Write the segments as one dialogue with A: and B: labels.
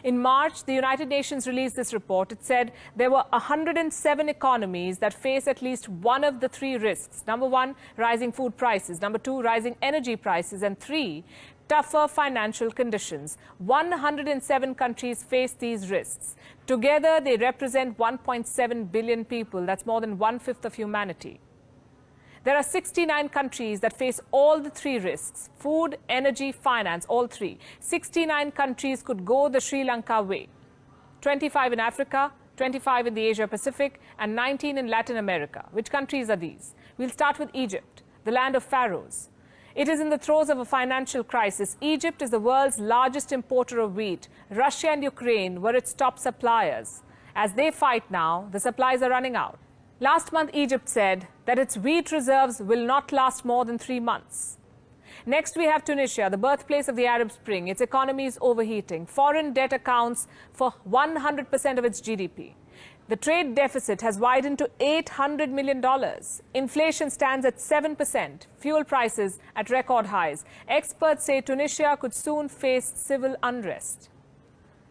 A: In March, the United Nations released this report. It said there were 107 economies that face at least one of the three risks. Number one, rising food prices. Number two, rising energy prices. And three, tougher financial conditions. 107 countries face these risks. Together, they represent 1.7 billion people. That's more than one-fifth of humanity. There are 69 countries that face all the three risks: food, energy, finance, all three. 69 countries could go the Sri Lanka way. 25 in Africa, 25 in the Asia-Pacific, and 19 in Latin America. Which countries are these? We'll start with Egypt, the land of pharaohs. It is in the throes of a financial crisis. Egypt is the world's largest importer of wheat. Russia and Ukraine were its top suppliers. As they fight now, the supplies are running out. Last month, Egypt said that its wheat reserves will not last more than 3 months. Next, we have Tunisia, the birthplace of the Arab Spring. Its economy is overheating. Foreign debt accounts for 100% of its GDP. The trade deficit has widened to $800 million. Inflation stands at 7%. Fuel prices at record highs. Experts say Tunisia could soon face civil unrest.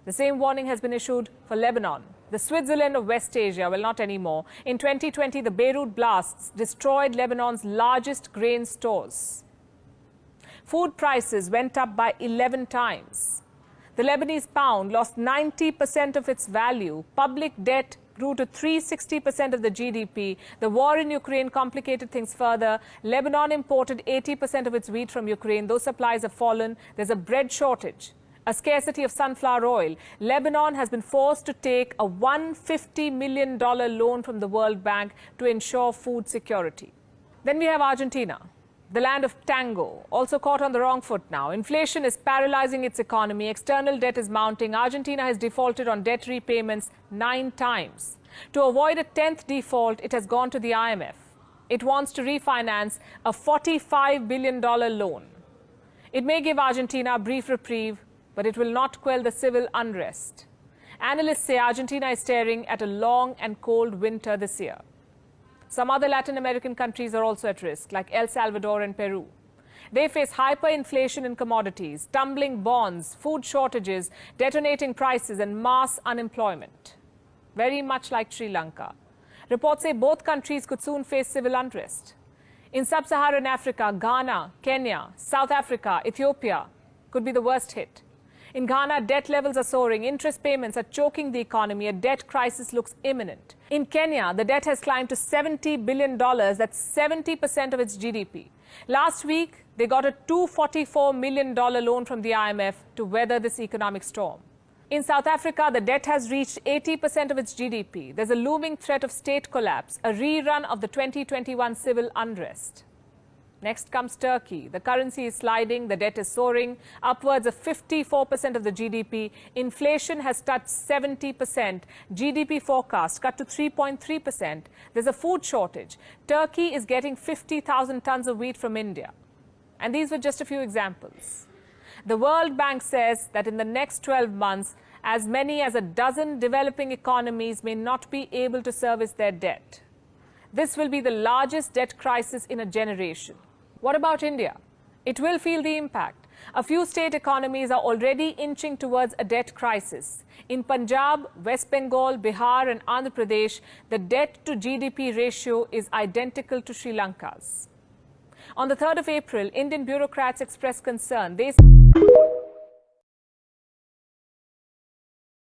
A: The same warning has been issued for Lebanon, the Switzerland of West Asia. Well, not anymore. In 2020, the Beirut blasts destroyed Lebanon's largest grain stores. Food prices went up by 11 times. The Lebanese pound lost 90% of its value. Public debt grew to 360% of the GDP. The war in Ukraine complicated things further. Lebanon imported 80% of its wheat from Ukraine. Those supplies have fallen. There's a bread shortage, a scarcity of sunflower oil. Lebanon has been forced to take a $150 million loan from the World Bank to ensure food security. Then we have Argentina, the land of tango, also caught on the wrong foot now. Inflation is paralyzing its economy. External debt is mounting. Argentina has defaulted on debt repayments 9 times. To avoid a 10th default, it has gone to the IMF. It wants to refinance a $45 billion loan. It may give Argentina a brief reprieve, but it will not quell the civil unrest. Analysts say Argentina is staring at a long and cold winter this year. Some other Latin American countries are also at risk, like El Salvador and Peru. They face hyperinflation in commodities, tumbling bonds, food shortages, detonating prices, and mass unemployment. Very much like Sri Lanka. Reports say both countries could soon face civil unrest. In sub-Saharan Africa, Ghana, Kenya, South Africa, Ethiopia could be the worst hit. In Ghana, debt levels are soaring. Interest payments are choking the economy. A debt crisis looks imminent. In Kenya, the debt has climbed to $70 billion. That's 70% of its GDP. Last week, they got a $244 million loan from the IMF to weather this economic storm. In South Africa, the debt has reached 80% of its GDP. There's a looming threat of state collapse, a rerun of the 2021 civil unrest. Next comes Turkey. The currency is sliding, the debt is soaring, upwards of 54% of the GDP. Inflation has touched 70%. GDP forecast cut to 3.3%. There's a food shortage. Turkey is getting 50,000 tons of wheat from India. And these were just a few examples. The World Bank says that in the next 12 months, as many as a dozen developing economies may not be able to service their debt. This will be the largest debt crisis in a generation. What about India? It will feel the impact. A few state economies are already inching towards a debt crisis. In Punjab, West Bengal, Bihar and Andhra Pradesh, the debt to GDP ratio is identical to Sri Lanka's. On the 3rd of April, Indian bureaucrats expressed concern. They